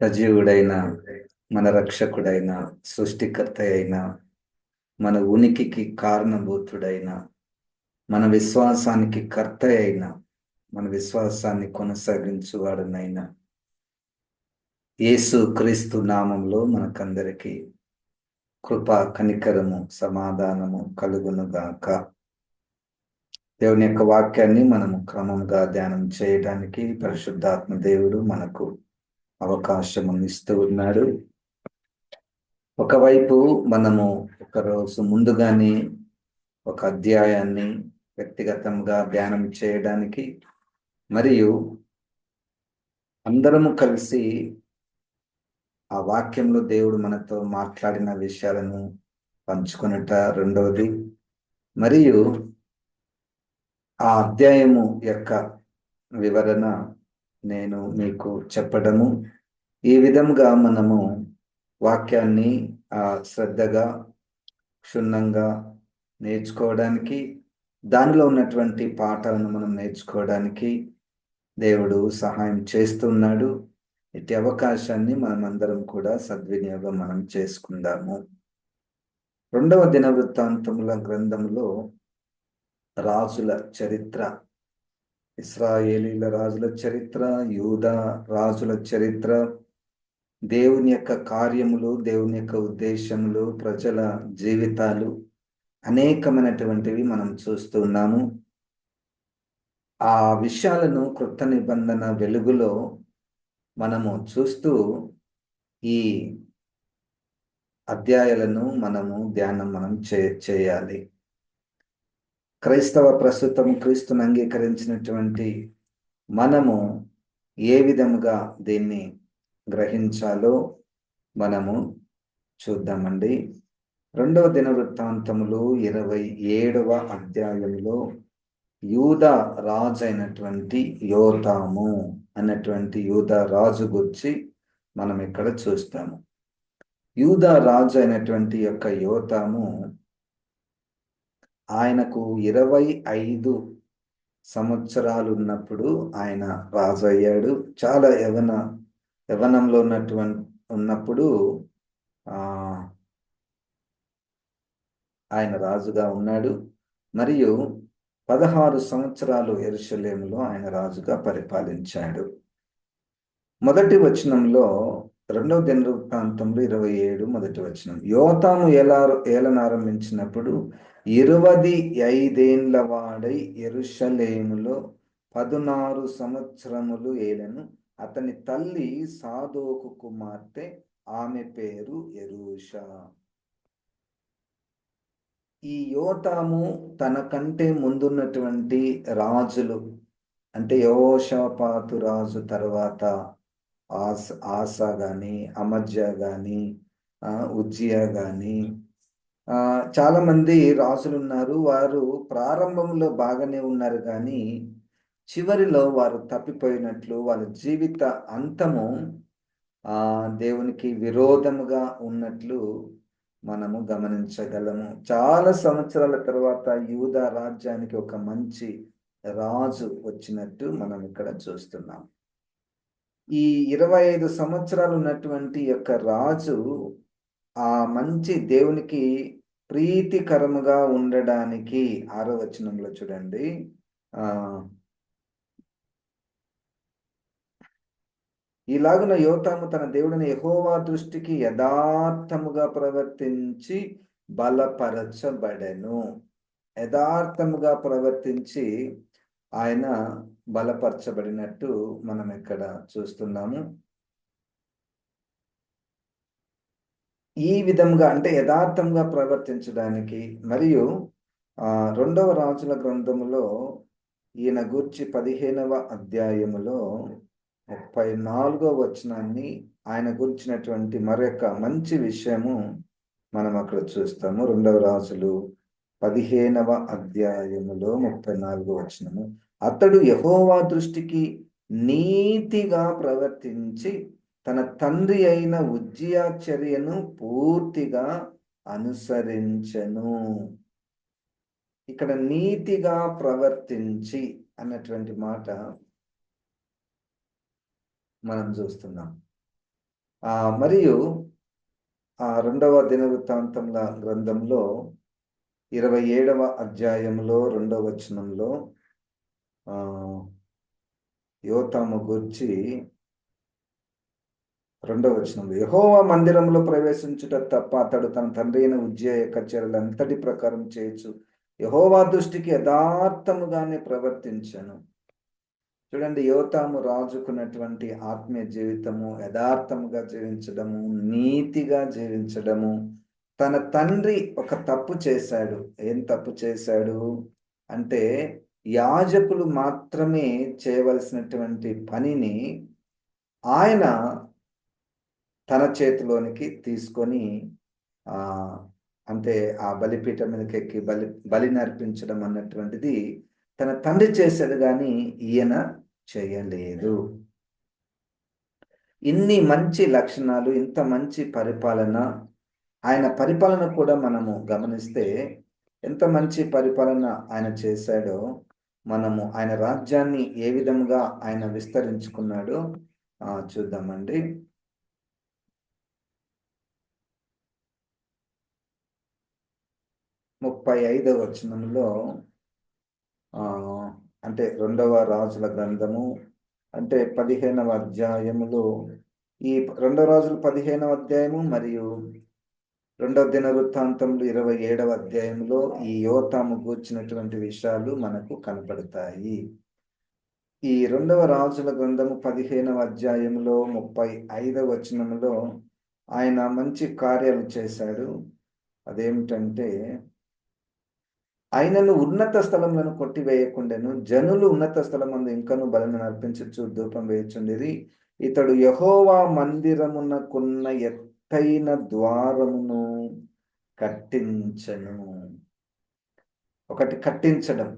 సజీవుడైన మన రక్షకుడైన సృష్టికర్త అయిన మన ఉనికికి కారణభూతుడైన మన విశ్వాసానికి కర్త అయిన మన విశ్వాసాన్ని కొనసాగించువాడునైన యేసు క్రీస్తు నామంలో మనకందరికి కృప కనికరము సమాధానము కలుగునుగాక. దేవుని యొక్క వాక్యాన్ని మనము క్రమంగా ధ్యానం చేయడానికి పరిశుద్ధాత్మ దేవుడు మనకు అవకాశం ఇస్తూ ఉన్నాడు. ఒకవైపు మనము ఒకరోజు ముందుగానే ఒక అధ్యాయాన్ని వ్యక్తిగతంగా ధ్యానం చేయడానికి మరియు అందరము కలిసి ఆ వాక్యంలో దేవుడు మనతో మాట్లాడిన విషయాలను పంచుకొనుట రెండవది, మరియు ఆ అధ్యాయము యొక్క వివరణ నేను మీకు చెప్పడము. ఈ విధంగా మనము వాక్యాన్ని శ్రద్ధగా క్షుణ్ణంగా నేర్చుకోవడానికి, దానిలో ఉన్నటువంటి పాఠాలను మనం నేర్చుకోవడానికి దేవుడు సహాయం చేస్తున్నాడు. ఇట్టి అవకాశాన్ని మనమందరం కూడా సద్వినియోగం మనం చేసుకుందాము. 2వ దినవృత్తాంతముల గ్రంథంలో రాజుల చరిత్ర, ఇశ్రాయేలీల రాజుల చరిత్ర, యూదా రాజుల చరిత్ర, దేవుని యొక్క కార్యములు, దేవుని యొక్క ఉద్దేశములు, ప్రజల జీవితాలు అనేకమైనటువంటివి మనం చూస్తున్నాము. ఆ విషయాలను క్రొత్త నిబంధన వెలుగులో మనము చూస్తూ ఈ అధ్యాయాలను మనం చేయాలి. ప్రస్తుతం క్రీస్తును అంగీకరించినటువంటి మనము ఏ విధముగా దీన్ని గ్రహించాలో మనము చూద్దామండి. 2వ దినవృత్తాంతములు 27వ అధ్యాయంలో యూదా రాజు అయినటువంటి యోతాము అన్నటువంటి యూదా రాజు గురించి మనం ఇక్కడ చూస్తాము. యూదా రాజు అయినటువంటి యొక్క యోతాము, ఆయనకు 25 సంవత్సరాలు ఉన్నప్పుడు ఆయన రాజు అయ్యాడు. చాలా యవనంలో ఉన్నప్పుడు ఆయన రాజుగా ఉన్నాడు. మరియు 16 సంవత్సరాలు యెరూషలేములో ఆయన రాజుగా పరిపాలించాడు. మొదటి వచనంలో 2వ దినవృత్తాంతంలో 27 మొదటి వచనం, యోతాము ఏలనారంభించినప్పుడు 25 ఏండ్ల వాడై యెరూషలేములో 16 సంవత్సరములు ఏలెను. అతని తల్లి సాదోకు కుమార్తె, ఆమె పేరు యెరూషా. ఈ యోతాము తనకంటే ముందున్నటువంటి రాజులు, అంటే యెహోషాపాతు రాజు తర్వాత ఆసా గాని, అమజ్యా గాని, ఉజ్జియా గాని, చాలా మంది రాజులు ఉన్నారు. వారు ప్రారంభంలో బాగానే ఉన్నారు, కానీ చివరిలో వారు తప్పిపోయినట్లు, వాళ్ళ జీవిత అంతము దేవునికి విరోధముగా ఉన్నట్లు మనము గమనించగలము. చాలా సంవత్సరాల తర్వాత యూదా రాజ్యానికి ఒక మంచి రాజు వచ్చినట్టు మనం ఇక్కడ చూస్తున్నాం. ఈ 25 సంవత్సరాలు ఉన్నటువంటి యొక్క రాజు ఆ మంచి దేవునికి ప్రీతికరముగా ఉండడానికి 6వ వచనంలో చూడండి, ఈలాగున యోతాము తన దేవుడిని యెహోవా దృష్టికి యథార్థముగా ప్రవర్తించి బలపరచబడెను. యథార్థముగా ప్రవర్తించి ఆయన బలపరచబడినట్టు మనం ఇక్కడ చూస్తున్నాము. ఈ విధంగా అంటే యథార్థంగా ప్రవర్తించడానికి, మరియు 2వ రాజుల గ్రంథములో ఈయన గూర్చి 15వ అధ్యాయములో 34వ వచనాన్ని, ఆయన గురించినటువంటి మరొక మంచి విషయము మనం అక్కడ చూస్తాము. 2వ రాజులు 15వ అధ్యాయములో 34వ వచనము, అతడు యెహోవా దృష్టికి నీతిగా ప్రవర్తించి తన తండ్రి అయిన ఉజ్జియా చర్యను పూర్తిగా అనుసరించెను. ఇక్కడ నీతిగా ప్రవర్తించి అన్నటువంటి మాట మనం చూస్తున్నాం. మరియు రెండవ దినవృత్తాంతముల గ్రంథంలో 27వ అధ్యాయంలో 2వ వచనంలో యోతాము గూర్చి 2వ వచనంలో, యెహోవా మందిరంలో ప్రవేశించుట తప్ప అతడు తన తండ్రి అయిన ఉజ్జియా యొక్క చర్యలంతటి ప్రకారం చేయొచ్చు యెహోవా దృష్టికి యథార్థముగానే ప్రవర్తించను. చూడండి, యోతాము రాజుకున్నటువంటి ఆత్మీయ జీవితము యథార్థముగా జీవించడము, నీతిగా జీవించడము. తన తండ్రి ఒక తప్పు చేశాడు. ఏం తప్పు చేశాడు అంటే, యాజకులు మాత్రమే చేయవలసినటువంటి పనిని ఆయన తన చేతిలోనికి తీసుకొని అంటే ఆ బలిపీఠం మీదకి ఎక్కి బలిని అర్పించడం అన్నటువంటిది తన తండ్రి చేశాడు, కానీ ఈయన చేయలేదు. ఇన్ని మంచి లక్షణాలు, ఇంత మంచి పరిపాలన, ఆయన పరిపాలన కూడా మనము గమనిస్తే ఎంత మంచి పరిపాలన ఆయన చేశాడో, మనము ఆయన రాజ్యాన్ని ఏ విధంగా ఆయన విస్తరించుకున్నాడో చూద్దామండి. 35వ వచనంలో అంటే 2వ రాజుల గ్రంథము అంటే 15వ అధ్యాయములో, ఈ 2 రాజులు 15వ అధ్యాయము మరియు 2వ దినవృత్తాంతములు 27వ అధ్యాయంలో ఈ యోతాము గూర్చినటువంటి విషయాలు మనకు కనపడతాయి. ఈ 2వ రాజుల గ్రంథము 15వ అధ్యాయంలో 35వ వచనంలో ఆయన మంచి కార్యాలు చేశాడు. అదేమిటంటే, ఆయనను ఉన్నత స్థలములను కొట్టివేయకుండాను, జనులు ఉన్నత స్థలమందు ఇంకను బలిని అర్పించచ్చు, ధూపం వేయుచుండిరి. ఇతడు యెహోవా మందిరమునకున్న ఎత్తైన ద్వారమును కట్టించను. ఒకటి కట్టించడం,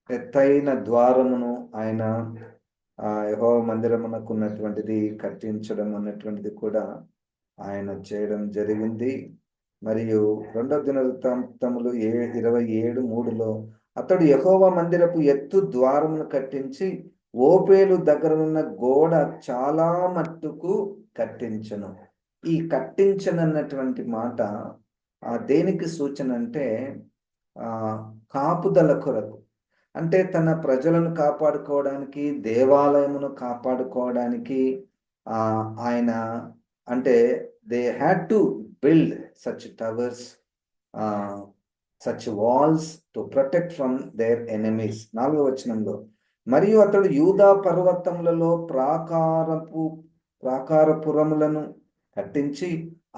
ఎత్తైన ద్వారమును ఆయన యెహోవా మందిరమునకున్నటువంటిది కట్టించడం అన్నటువంటిది కూడా ఆయన చేయడం జరిగింది. మరియు 2వ దినవృత్తాంతములు 27:3లో అతడు యెహోవా మందిరపు ఎత్తు ద్వారమును కట్టించి ఓపేలు దగ్గరనున్న గోడ చాలా మట్టుకు కట్టించను. ఈ కట్టించనన్నటువంటి మాట దేనికి సూచన అంటే, కాపుదల కొరకు, అంటే తన ప్రజలను కాపాడుకోవడానికి, దేవాలయమును కాపాడుకోవడానికి ఆయన అంటే they had to build such towers, such walls to protect from their enemies. 4వ వచనంలో, మరియు అతడు యూదా పర్వతములలో ప్రాకారపురములను కట్టించి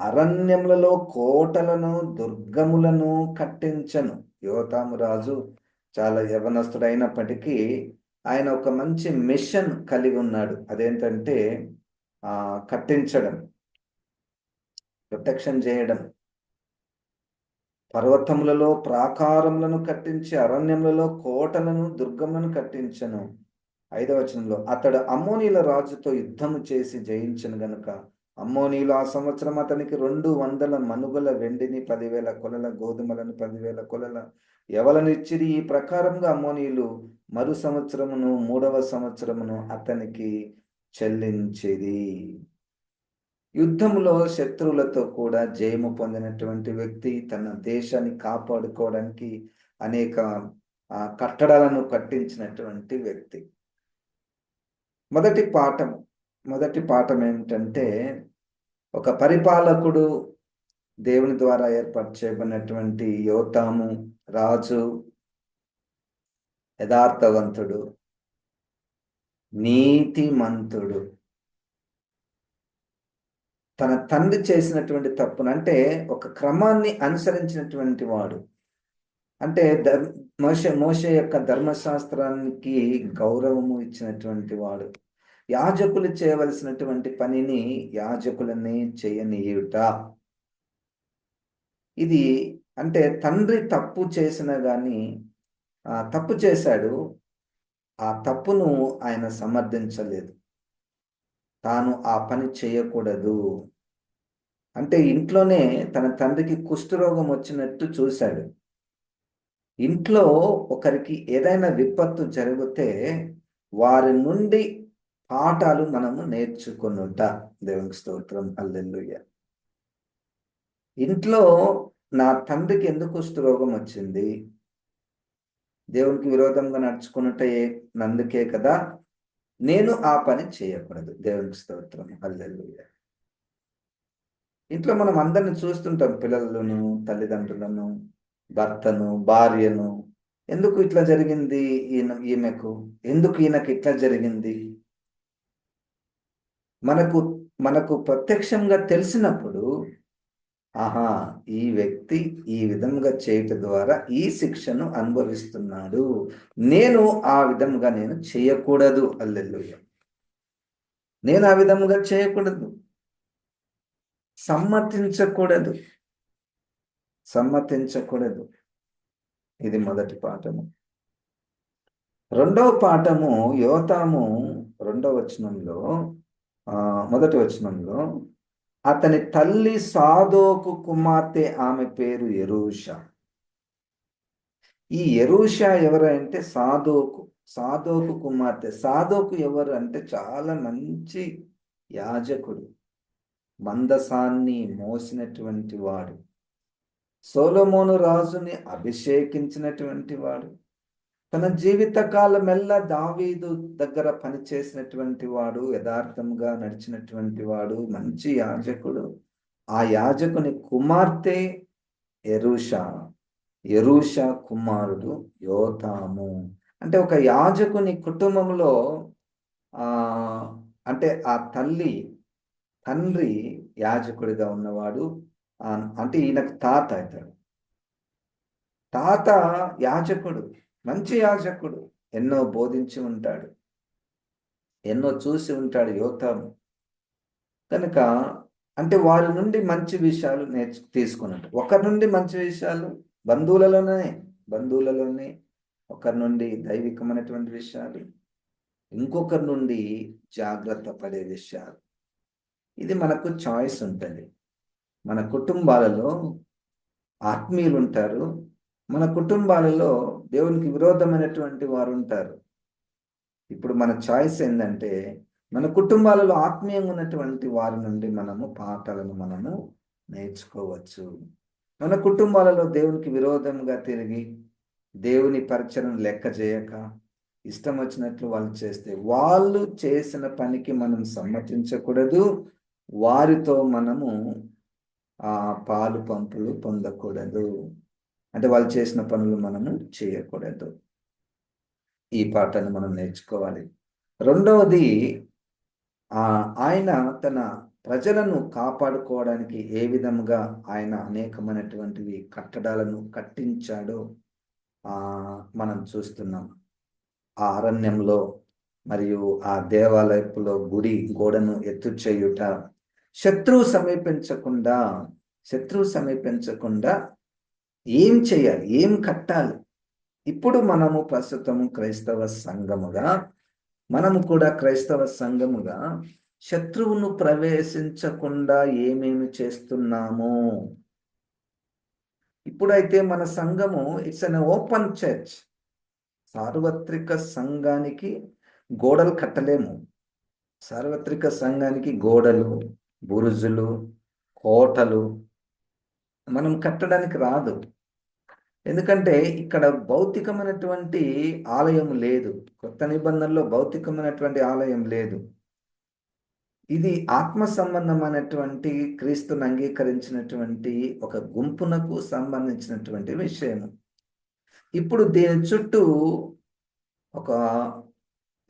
అరణ్యములలో కోటలను దుర్గములను కట్టించను. యోతాము రాజు చాలా యవనస్తుడైనప్పటికీ ఆయన ఒక మంచి మిషన్ కలిగి ఉన్నాడు. అదేంటంటే కట్టించడం, ప్రొటెక్షన్ చేయడం. పర్వతములలో ప్రాకారములను కట్టించి అరణ్యములలో కోటలను దుర్గములను కట్టించను. 5వ వచనంలో, అతడు అమ్మోనీల రాజుతో యుద్ధము చేసి జయించను గనుక అమ్మోనీలు ఆ సంవత్సరం అతనికి 200 మనుగుల వెండిని, 10,000 కొలల గోధుమలను, 10,000 కొలల యవలను ఇచ్చిరి. ఈ ప్రకారంగా అమ్మోనీలు మరు సంవత్సరమును 3వ సంవత్సరమును అతనికి చెల్లించిరి. యుద్ధములో శత్రువులతో కూడా జయము పొందినటువంటి వ్యక్తి, తన దేశాన్ని కాపాడుకోవడానికి అనేక కట్టడాలను కట్టించినటువంటి వ్యక్తి. మొదటి పాఠం ఏమిటంటే, ఒక పరిపాలకుడు, దేవుని ద్వారా ఏర్పాటు చేయబడినటువంటి యోతాము రాజు యథార్థవంతుడు, నీతిమంతుడు. తన తండ్రి చేసినటువంటి తప్పును, అంటే ఒక క్రమాన్ని అనుసరించినటువంటి వాడు, అంటే మోషే యొక్క ధర్మశాస్త్రానికి గౌరవము ఇచ్చినటువంటి వాడు. యాజకులు చేయవలసినటువంటి పనిని యాజకులని చేయనీయుట. ఇది అంటే తండ్రి తప్పు చేసినా కానీ, తప్పు చేశాడు, ఆ తప్పును ఆయన సమర్థించలేదు. తాను ఆ పని చేయకూడదు అంటే, ఇంట్లోనే తన తండ్రికి కుష్ఠరోగం వచ్చినట్టు చూశాడు. ఇంట్లో ఒకరికి ఏదైనా విపత్తు జరిగితే వారి నుండి పాఠాలు మనము నేర్చుకొనుట. దేవునికి స్తోత్రం, హల్లెలూయా. ఇంట్లో నా తండ్రికి ఎందుకు కుష్ఠరోగం వచ్చింది? దేవునికి విరోధంగా నడుచుకున్నట్టే నందుకే కదా, నేను ఆ పని చేయకూడదు. దేవునికి స్తోత్రం, హల్లెలూయా. ఇంట్లో మనం అందరిని చూస్తుంటాం, పిల్లలను, తల్లిదండ్రులను, భర్తను, భార్యను. ఎందుకు ఇట్లా జరిగింది ఈమెకు? ఎందుకు ఈయనకి ఇట్లా జరిగింది? మనకు మనకు ప్రత్యక్షంగా తెలిసినప్పుడు, ఆహా, ఈ వ్యక్తి ఈ విధంగా చేయటం ద్వారా ఈ శిక్షను అనుభవిస్తున్నాడు, నేను ఆ విధంగా నేను చేయకూడదు. హల్లెలూయా. నేను ఆ విధంగా చేయకూడదు, సమ్మతించకూడదు, సమ్మతించకూడదు. ఇది మొదటి పాఠము. రెండవ పాఠము, యోతాము రెండవ వచనంలో, మొదటి వచనంలో, అతని తల్లి సాదోకు కుమార్తె, ఆమె పేరు యెరూషా. ఈ యెరూషా ఎవరు అంటే సాదోకు కుమార్తె. సాదోకు ఎవరు అంటే చాలా మంచి యాజకుడు, మందసాన్ని మోసినటువంటి వాడు, సొలొమోను రాజుని అభిషేకించినటువంటి వాడు, తన జీవిత కాలమెల్లా దావీదు దగ్గర పనిచేసినటువంటి వాడు, యథార్థంగా నడిచినటువంటి వాడు, మంచి యాజకుడు. ఆ యాజకుని కుమార్తె యెరూషా. యెరూషా కుమారుడు యోతాము. అంటే ఒక యాజకుని కుటుంబంలో ఆ అంటే ఆ తండ్రి యాజకుడిగా ఉన్నవాడు. అంటే ఈయనకు తాత అవుతాడు. తాత యాజకుడు, మంచి యాజకుడు, ఎన్నో బోధించి ఉంటాడు, ఎన్నో చూసి ఉంటాడు యోతాము. కనుక అంటే వారి నుండి మంచి విషయాలు తీసుకున్నట్టు. ఒకరి నుండి మంచి విషయాలు బంధువులలోనే ఒకరి నుండి దైవికమైనటువంటి విషయాలు, ఇంకొకరి నుండి జాగ్రత్త పడే విషయాలు. ఇది మనకు చాయిస్ ఉంటుంది. మన కుటుంబాలలో ఆత్మీయులు ఉంటారు, మన కుటుంబాలలో దేవునికి విరోధమైనటువంటి వారు ఉంటారు. ఇప్పుడు మన చాయిస్ ఏంటంటే, మన కుటుంబాలలో ఆత్మీయంగా ఉన్నటువంటి వారి నుండి పాఠాలను మనము నేర్చుకోవచ్చు. మన కుటుంబాలలో దేవునికి విరోధంగా తిరిగి, దేవుని పరిచయం లెక్క చేయక, ఇష్టం వచ్చినట్లు వాళ్ళు చేస్తే, వాళ్ళు చేసిన పనికి మనం సమ్మతించకూడదు. వారితో మనము పాలు పంపులు పొందకూడదు. అంటే వాళ్ళు చేసిన పనులు మనము చేయకూడదు. ఈ పాఠాన్ని మనం నేర్చుకోవాలి. రెండవది, ఆయన తన ప్రజలను కాపాడుకోవడానికి ఏ విధంగా ఆయన అనేకమైనటువంటివి కట్టడాలను కట్టించాడో మనం చూస్తున్నాం. ఆ అరణ్యంలో మరియు ఆ దేవాలయపులో గుడి గోడను ఎత్తు చేయుట, శత్రువు సమీపించకుండా ఏం చేయాలి, ఏం కట్టాలి. ఇప్పుడు ప్రస్తుతము క్రైస్తవ సంఘముగా శత్రువును ప్రవేశించకుండా ఏమేమి చేస్తున్నాము? ఇప్పుడైతే మన సంఘము ఇట్స్ అన్ ఓపెన్ చర్చ్. సార్వత్రిక సంఘానికి గోడలు కట్టలేము. సార్వత్రిక సంఘానికి గోడలు, బురుజులు, కోటలు మనం కట్టడానికి రాదు. ఎందుకంటే ఇక్కడ భౌతికమైనటువంటి ఆలయం లేదు. కొత్త నిబంధనలో భౌతికమైనటువంటి ఆలయం లేదు. ఇది ఆత్మ సంబంధమైనటువంటి, క్రీస్తుని అంగీకరించినటువంటి ఒక గుంపునకు సంబంధించినటువంటి విషయం. ఇప్పుడు దీని చుట్టూ ఒక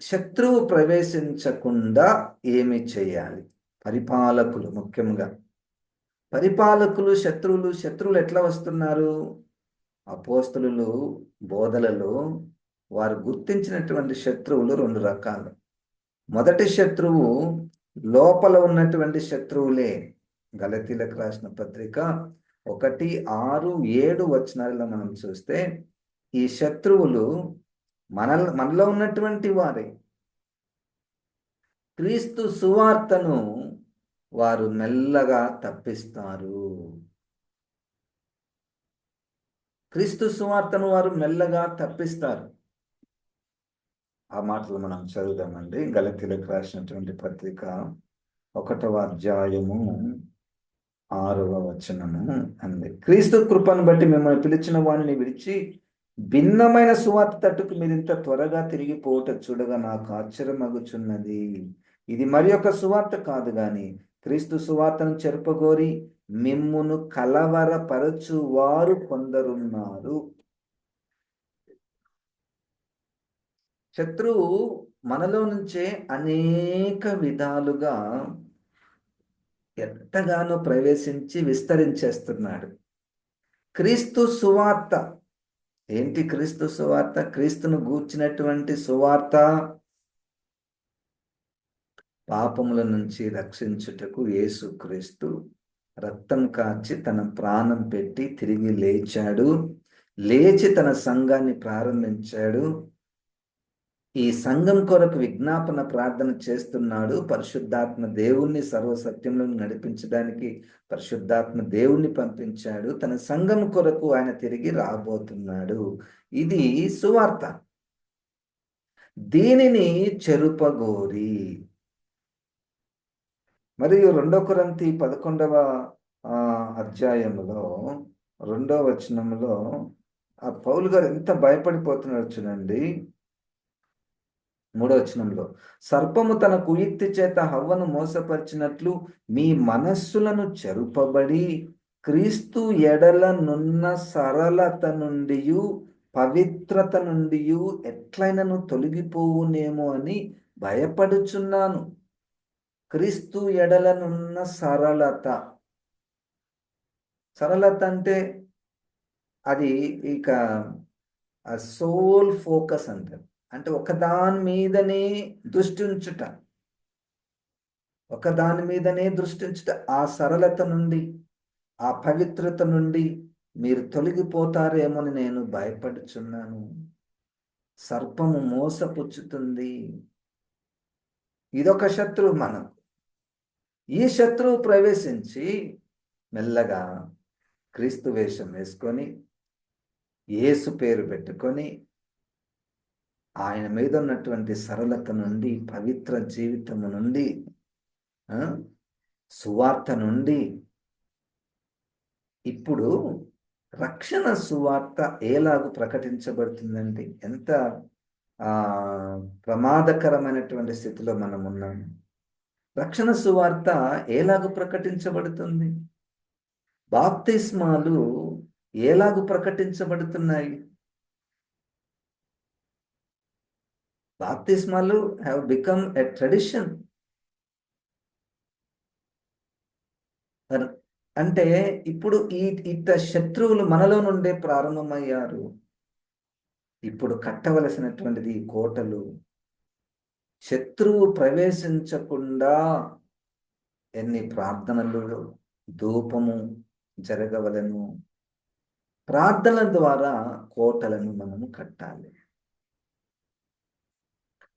శత్రువు ప్రవేశించకుండా ఏమి చేయాలి? పరిపాలకులు, ముఖ్యంగా పరిపాలకులు, శత్రువులు ఎట్లా వస్తున్నారు? అపోస్తలులు బోధలలో వారు గుర్తించినటువంటి శత్రువులు 2 రకాలు. మొదటి శత్రువు లోపల ఉన్నటువంటి శత్రువులే. గలతీలకు రాసిన పత్రిక 1:6-7 వచనాలలో మనం చూస్తే, ఈ శత్రువులు మనలో ఉన్నటువంటి వారే. క్రీస్తు సువార్తను వారు మెల్లగా తప్పిస్తారు. క్రీస్తు సువార్తను వారు మెల్లగా తప్పిస్తారు. ఆ మాటలు మనం చదువుదామండి. గలతీలకు రాసినటువంటి పత్రిక 1వ అధ్యాయము 6వ వచనము అంది. క్రీస్తు కృపను బట్టి మిమ్మల్ని పిలిచిన వాణిని విడిచి భిన్నమైన సువార్త తట్టుకు మీరు ఇంత త్వరగా తిరిగిపోవుట చూడగా నాకు ఆశ్చర్యమగుచున్నది. ఇది మరి ఒక సువార్త కాదు గాని క్రీస్తు సువార్తను చెరపగోరి మిమ్మును కలవరపరచు వారు కొందరున్నారు. శత్రువు మనలో నుంచే అనేక విధాలుగా ఎంతగానో ప్రవేశించి విస్తరించేస్తున్నాడు. క్రీస్తు సువార్త ఏంటి? క్రీస్తు సువార్త, క్రీస్తును గూర్చినటువంటి సువార్త పాపముల నుంచి రక్షించుటకు యేసుక్రీస్తు రక్తం కార్చి తన ప్రాణం పెట్టి తిరిగి లేచాడు. లేచి తన సంఘాన్ని ప్రారంభించాడు. ఈ సంఘం కొరకు విజ్ఞాపన ప్రార్థన చేస్తున్నాడు. పరిశుద్ధాత్మ దేవుణ్ణి సర్వసత్యంలో నడిపించడానికి పరిశుద్ధాత్మ దేవుణ్ణి పంపించాడు. తన సంఘం కొరకు ఆయన తిరిగి రాబోతున్నాడు. ఇది సువార్త. దీనిని చెరుపగోరి మరియు 2 కొరింథీ 11వ అధ్యాయములో 2వ వచనంలో ఆ పౌలు గారు ఎంత భయపడిపోతున్నాడు చూడండి. 3వ వచనంలో, సర్పము తన కుయుక్తి చేత హవ్వను మోసపరిచినట్లు మీ మనస్సులను చెరుపబడి క్రీస్తు ఎడల నున్న సరళత నుండి పవిత్రత నుండి ఎట్లైనను తొలగిపోవునేమో అని భయపడుచున్నాను. క్రీస్తు ఎడలనున్న సరళత. సరళత అంటే అది ఇక సోల్ ఫోకస్ అంటారు. అంటే ఒకదాని మీదనే దృష్టి ఉంచుట, ఒకదాని మీదనే దృష్టి ఉంచుట. ఆ సరళత నుండి, ఆ పవిత్రత నుండి మీరు తొలగిపోతారేమోని నేను భయపడుచున్నాను. సర్పము మోసపుచ్చుతుంది. ఇదొక శత్రువు మనకు. ఈ శత్రువు ప్రవేశించి మెల్లగా క్రీస్తు వేషం వేసుకొని యేసు పేరు పెట్టుకొని ఆయన మీద ఉన్నటువంటి సరళత నుండి, పవిత్ర జీవితము నుండి, సువార్త నుండి ఇప్పుడు రక్షణ సువార్త ఎలాగూ ప్రకటించబడుతుందండి? ఎంత ప్రమాదకరమైనటువంటి స్థితిలో మనం ఉన్నాము. రక్షణ సువార్త ఎలాగూ ప్రకటించబడుతుంది? బాప్తిస్మాలు ఎలాగూ ప్రకటించబడుతున్నాయి? బాప్తిస్మాలు హ్యావ్ బికమ్ ఎ ట్రెడిషన్. అంటే ఇప్పుడు ఇట్ట శత్రువులు మనలో నుండే ప్రారంభమయ్యారు. ఇప్పుడు కట్టవలసినటువంటిది కోటలు. శత్రువు ప్రవేశించకుండా ఎన్ని ప్రార్థనలు, ధూపము జరగవలను. ప్రార్థనల ద్వారా కోటలను మనము కట్టాలి.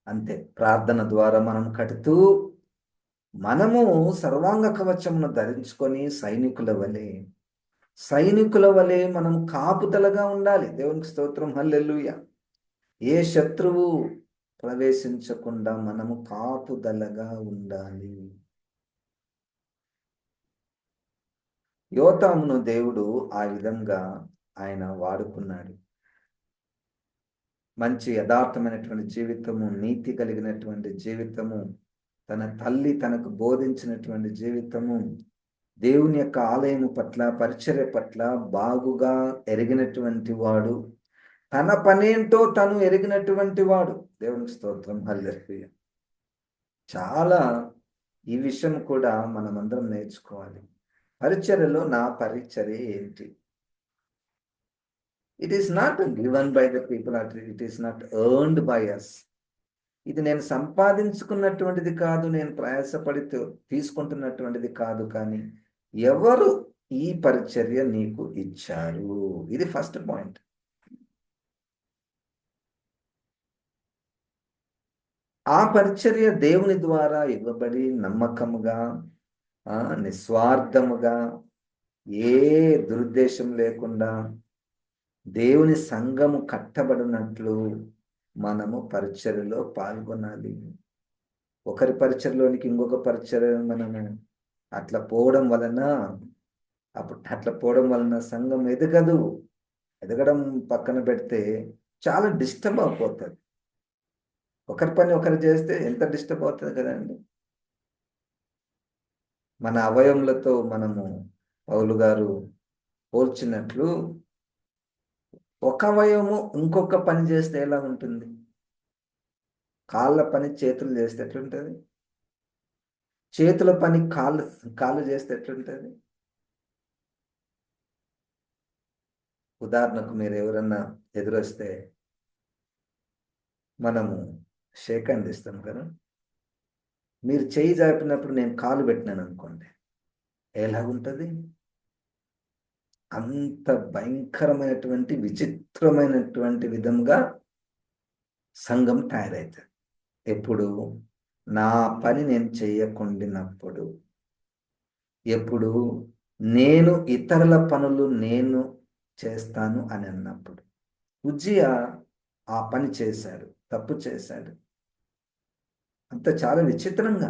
అంతే. ప్రార్థన ద్వారా మనం కడుతూ మనము సర్వాంగ కవచమును ధరించుకొని సైనికుల వలె మనం కాపుదలగా ఉండాలి. దేవునికి స్తోత్రం, హల్లెలూయా. ఏ శత్రువు ప్రవేశించకుండా మనము కాపుదలగా ఉండాలి. యోతామును దేవుడు ఆ విధంగా ఆయన వాడుకున్నాడు. మంచి యథార్థమైనటువంటి జీవితము, నీతి కలిగినటువంటి జీవితము, తన తల్లి తనకు బోధించినటువంటి జీవితము, దేవుని యొక్క ఆలయము పట్ల, పరిచర్య పట్ల బాగుగా ఎరిగినటువంటి వాడు, తన పనేంటో తను ఎరిగినటువంటి వాడు. దేవునికి స్తోత్రం, హల్లెలూయా. చాలా ఈ విషయం కూడా మనమందరం నేర్చుకోవాలి. పరిచర్యలో నా పరిచర్య ఏంటి? It is not given by the people, it is not earned by us. ఇది నేను సంపాదించుకున్నటువంటిది కాదు, నేను ప్రయాసపడి తీసుకుంటున్నటువంటిది కాదు. కానీ ఎవరు ఈ పరిచర్య నీకు ఇచ్చారు? ఇది ఫస్ట్ పాయింట్. ఆ పరిచర్య దేవుని ద్వారా ఇవ్వబడి నమ్మకముగా, నిస్వార్థముగా, ఏ దురుద్దేశం లేకుండా దేవుని సంఘము కట్టబడినట్లు మనము పరిచర్యలో పాల్గొనాలి. ఒకరి పరిచర్లోనికి ఇంకొక పరిచర్య మనము అట్లా పోవడం వలన అట్లా పోవడం వలన సంఘం ఎదగదు. ఎదగడం పక్కన పెడితే చాలా డిస్టర్బ్ అయిపోతుంది. ఒకరి పని ఒకరు చేస్తే ఎంత డిస్టర్బ్ అవుతుంది కదండి. మన అవయములతో మనము పౌలు గారు పోల్చినట్లు ఒక అవయవము ఇంకొక పని చేస్తే ఎలా ఉంటుంది? కాళ్ళ పని చేతులు చేస్తే ఎట్లుంటుంది? చేతుల పని కాళ్ళు కాళ్ళు చేస్తే ఎట్లుంటుంది? ఉదాహరణకు మీరు ఎవరన్నా ఎదురొస్తే మనము షేక్ హ్యాండ్ ఇస్తాం కదా. మీరు చేయి జాపినప్పుడు నేను కాలు పెట్టినాను అనుకోండి, ఎలాగుంటుంది? అంత భయంకరమైనటువంటి విచిత్రమైనటువంటి విధంగా సంఘం తయారవుతుంది. ఎప్పుడు? నా పని నేను చెయ్యకుండినప్పుడు, ఎప్పుడు నేను ఇతరుల పనులు నేను చేస్తాను అని అన్నప్పుడు. ఉజ్జియా ఆ పని చేశాడు, తప్పు చేశాడు. అంత చాలా విచిత్రంగా.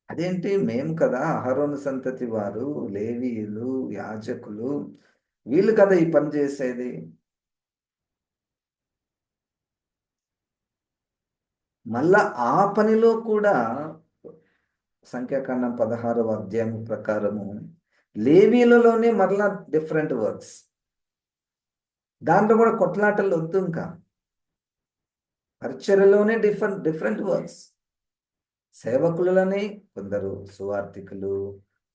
అదేంటి, మేము కదా అహరోను సంతతి వారు, లేవీయులు, యాజకులు, వీళ్ళు కదా ఈ పని చేసేది. మళ్ళా ఆ పనిలో కూడా సంఖ్యాకాండం 16వ అధ్యాయం ప్రకారము లేవీలలోనే మరలా డిఫరెంట్ వర్క్స్. దాంట్లో కూడా కొట్లాటలు వద్దు. ఇంకా పరిచర్యలోనే డిఫరెంట్ డిఫరెంట్ వర్క్స్. సేవకులలోనే కొందరు సువార్థికులు,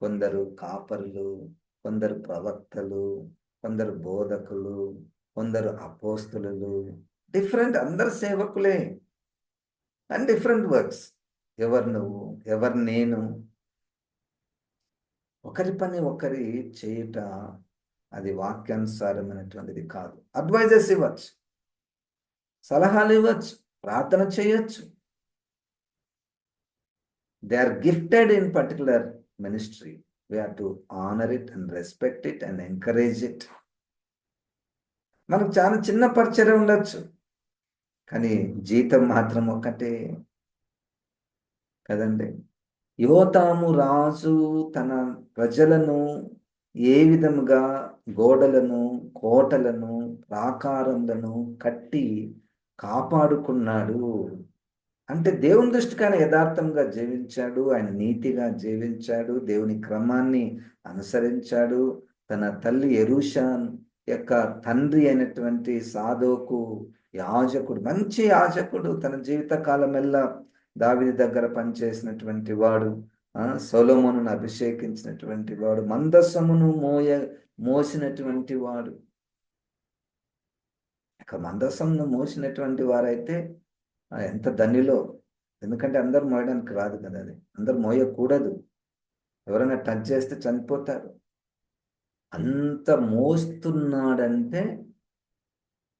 కొందరు కాపరులు, కొందరు ప్రవక్తలు, కొందరు బోధకులు, కొందరు అపోస్తులు. డిఫరెంట్, అందరు సేవకులే అండ్ డిఫరెంట్ వర్క్స్. ఎవరు నువ్వు, ఎవరు నేను? ఒకరి పని ఒకరి చేయుట అది వాక్యానుసారమైనటువంటిది కాదు. అడ్వైజెస్ ఇవ్వచ్చు, సలహాలు ఇవ్వచ్చు, ప్రార్థన చేయొచ్చు. They are gifted in particular ministry. We have to honour it and respect it and encourage it. మనకు చాలా చిన్న పరిచయం ఉండొచ్చు, కానీ జీతం మాత్రం ఒక్కటే కదండి. యోతాము రాజు తన ప్రజలను ఏ విధముగా గోడలను, కోటలను, ప్రాకారములను కట్టి కాపాడుకున్నాడు అంటే దేవుని దృష్టికి ఆయన యథార్థంగా జీవించాడు, ఆయన నీతిగా జీవించాడు, దేవుని క్రమాన్ని అనుసరించాడు. తన తల్లి యెరూషా యొక్క తండ్రి అయినటువంటి సాదోకు యాజకుడు, మంచి యాజకుడు, తన జీవిత కాలమెల్లా దావీదు దగ్గర పనిచేసినటువంటి వాడు, సొలొమోనును అభిషేకించినటువంటి వాడు, మందసమును మోసినటువంటి వాడు. ఇక మందసమును మోసినటువంటి వారైతే ఎంత ధన్యులో. ఎందుకంటే అందరు మోయడానికి రాదు కదా, అది అందరు మోయకూడదు. ఎవరైనా టచ్ చేస్తే చనిపోతారు. అంత మోస్తున్నాడంటే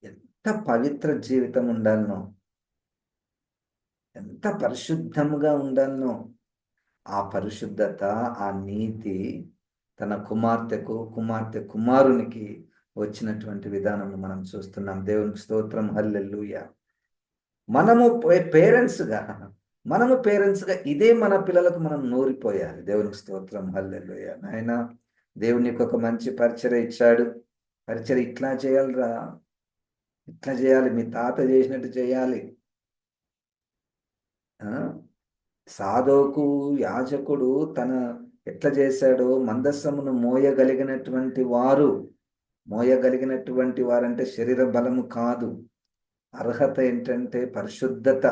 ఎంత పవిత్ర జీవితం ఉండాలనో, ఎంత పరిశుద్ధంగా ఉండాలనో. ఆ పరిశుద్ధత, ఆ నీతి తన కుమారునికి వచ్చినటువంటి విధానం మనం చూస్తున్నాం. దేవునికి స్తోత్రం, హల్లెలూయా. మనము పేరెంట్స్గా ఇదే మన పిల్లలకు మనం నూరిపోయాలి. దేవునికి స్తోత్రం, హల్లెలూయా. నాయన, దేవునికి ఒక మంచి పరిచర్య ఇచ్చాడు. పరిచర్య ఇట్లా చేయాలిరా, ఇట్లా చేయాలి, మీ తాత చేసినట్టు చేయాలి. సాదోకు యాజకుడు తన ఎట్లా చేశాడో, మందస్సమును మోయగలిగినటువంటి వారంటే శరీర బలము కాదు, అర్హత ఏంటంటే పరిశుద్ధత.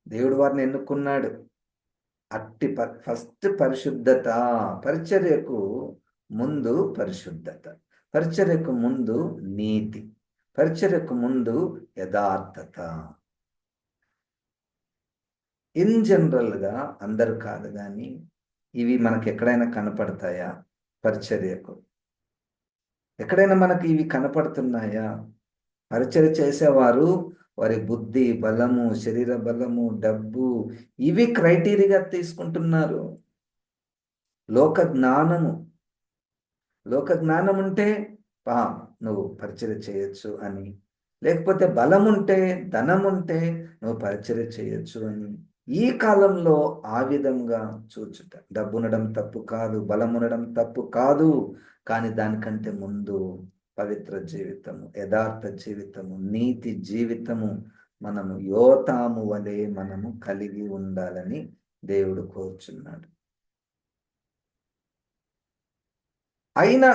దేవుడు వారిని ఎన్నుకున్నాడు. అట్టి ఫస్ట్ పరిశుద్ధత. పరిచర్యకు ముందు పరిశుద్ధత, పరిచర్యకు ముందు నీతి, పరిచర్యకు ముందు యథార్థత. ఇన్ జనరల్గా అందరూ కాదు, కానీ ఇవి మనకు ఎక్కడైనా కనపడతాయా? పరిచర్యకు ఎక్కడైనా మనకి ఇవి కనపడుతున్నాయా? పరిచర్య చేసేవారు వారి బుద్ధి బలము, శరీర బలము, డబ్బు, ఇవి క్రైటీరియాగా తీసుకుంటున్నారు. లోక జ్ఞానం ఉంటే నువ్వు పరిచర్య చేయొచ్చు అని లేకపోతే బలం ఉంటే, ధనం ఉంటే నువ్వు పరిచర్య చేయొచ్చు అని. ఈ కాలంలో ఆ విధంగా చూచుట. డబ్బు ఉండడం తప్పు కాదు, బలం ఉండడం తప్పు కాదు. కానీ దానికంటే ముందు పవిత్ర జీవితము, యథార్థ జీవితము, నీతి జీవితము మనము యోతాము వలె మనము కలిగి ఉండాలని దేవుడు కోరుచున్నాడు. అయినా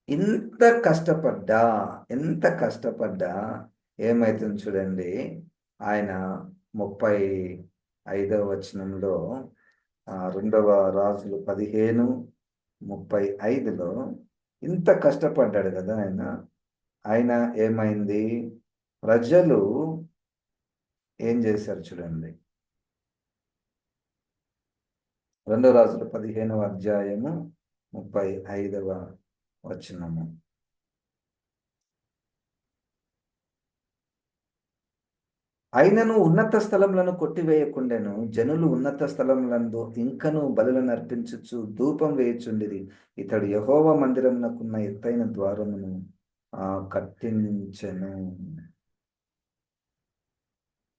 ఎంత కష్టపడ్డా ఏమైతుంది చూడండి. ఆయన 35వ వచనంలో, 2వ రాజులు 15:35లో ఇంత కష్టపడ్డాడు కదా ఆయన. ఆయన ఏమైంది? ప్రజలు ఏం చేశారు చూడండి. 2 రాజులు 15వ అధ్యాయము 35వ వచనము. అయినను ఉన్నత స్థలములను కొట్టివేయకుండెను, జనులు ఉన్నత స్థలములందు ఇంకను బలులను అర్పించుచు ధూపం వేయుచుండిరి. ఇతడు యెహోవా మందిరమునకున్న ఎత్తైన ద్వారమును కట్టించెను.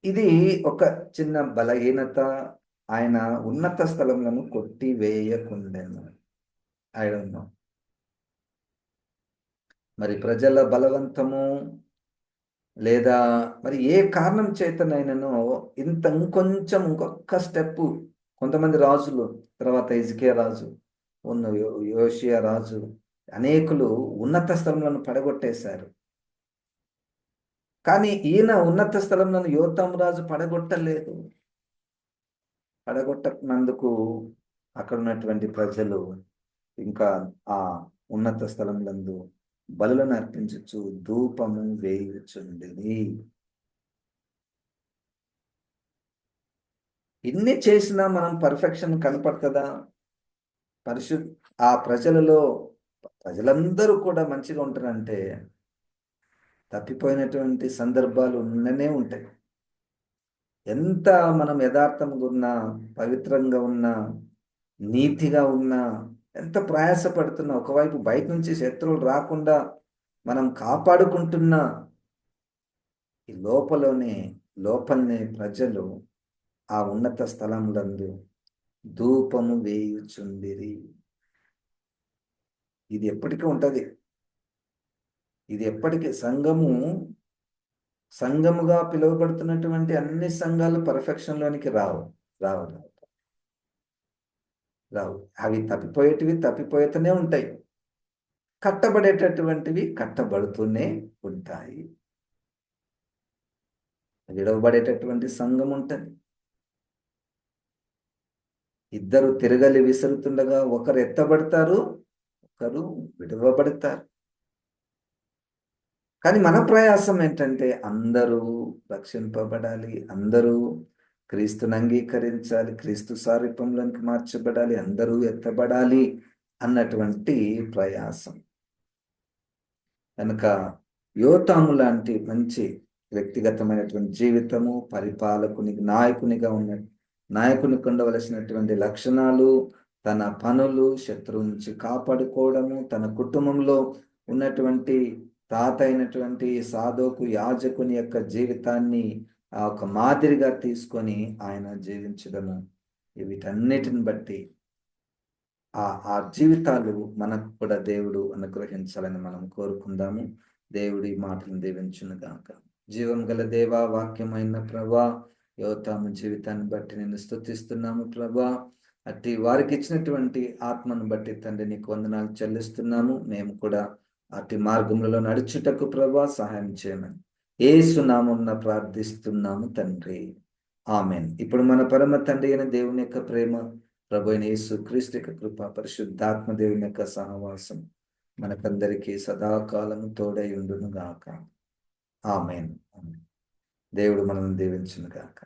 ఇది ఒక చిన్న బలహీనత. ఆయన ఉన్నత స్థలములను కొట్టివేయకుండెను. I don't know. మరి ప్రజల బలవంతము, లేదా మరి ఏ కారణం చేతనైనను ఇంకొక స్టెప్. కొంతమంది రాజులు, తర్వాత హిజ్కియా రాజు, యోషియా రాజు, అనేకులు ఉన్నత స్థలములను పడగొట్టేశారు. కానీ ఈయన ఉన్నత స్థలములను యోతాము రాజు పడగొట్టలేదు. పడగొట్టనందుకు అక్కడ ఉన్నటువంటి ప్రజలు ఇంకా ఆ ఉన్నత స్థలములందు బలులను అర్పించుచు ధూపము వేయుచుండిరి. ఇన్ని చేసినా మనం పర్ఫెక్షన్ కనపడుతుందా? ఆ ప్రజలందరూ కూడా మంచిగా ఉంటారంటే తప్పిపోయినటువంటి సందర్భాలు ఉన్ననే ఉంటాయి. ఎంత మనం యథార్థంగా ఉన్నా, పవిత్రంగా ఉన్నా, నీతిగా ఉన్నా, ఎంత ప్రయాసపడుతున్నా, ఒకవైపు బయట నుంచి శత్రువులు రాకుండా మనం కాపాడుకుంటున్నా, ఈ లోపలనే ప్రజలు ఆ ఉన్నత స్థలములందు ధూపము వేయుచుండిరి. ఇది ఎప్పటికీ ఉంటది. ఇది ఎప్పటికీ సంఘముగా పిలువబడుతున్నటువంటి అన్ని సంఘాలు పర్ఫెక్షన్లోనికి రావు. అవి తప్పిపోయేటనే ఉంటాయి. కట్టబడేటటువంటివి కట్టబడుతూనే ఉంటాయి. విడవబడేటటువంటి సంఘం ఉంటుంది. ఇద్దరు తిరగలి విసురుతుండగా ఒకరు ఎత్తబడతారు, ఒకరు విడవబడతారు. కానీ మన ప్రయాసం ఏంటంటే అందరూ రక్షింపబడాలి, అందరూ క్రీస్తుని అంగీకరించాలి, క్రీస్తు సారూప్యంలోనికి మార్చబడాలి, అందరూ ఎత్తబడాలి అన్నటువంటి ప్రయాసం. కనుక యోతాము లాంటి మంచి వ్యక్తిగతమైనటువంటి జీవితము, నాయకునికి ఉండవలసినటువంటి లక్షణాలు, తన పనులు, శత్రువు నుంచి కాపాడుకోవడము, తన కుటుంబంలో ఉన్నటువంటి తాత అయినటువంటి సాదోకు యాజకుని యొక్క జీవితాన్ని ఒక మాదిరిగా తీసుకొని ఆయన జీవించడము, వీటన్నిటిని బట్టి ఆ జీవితాలు మనకు కూడా దేవుడు అనుగ్రహించాలని మనం కోరుకుందాము. దేవుడి మాటలను దీవించును గాక. జీవం గల దేవా, వాక్యమైన ప్రభా, యోతాము జీవితాన్ని బట్టి నేను స్తుతిస్తున్నాము ప్రభా. అట్టి వారికి ఇచ్చినటువంటి ఆత్మను బట్టి తండ్రి నీకు వందనాలు చెల్లిస్తున్నాము. మేము కూడా అట్టి మార్గములలో నడుచుటకు ప్రభా సహాయం చేయమని యేసు నామమున ప్రార్థిస్తున్నాము తండ్రి. ఆమెన్. ఇప్పుడు మన పరమ తండ్రి అయిన దేవుని యొక్క ప్రేమ, ప్రభు అయిన యేసు క్రీస్తు యొక్క కృప, పరిశుద్ధాత్మ దేవుని యొక్క సహవాసం మనకందరికీ సదాకాలము తోడై ఉండును గాక. ఆమెన్. దేవుడు మనల్ని దీవించును గాక.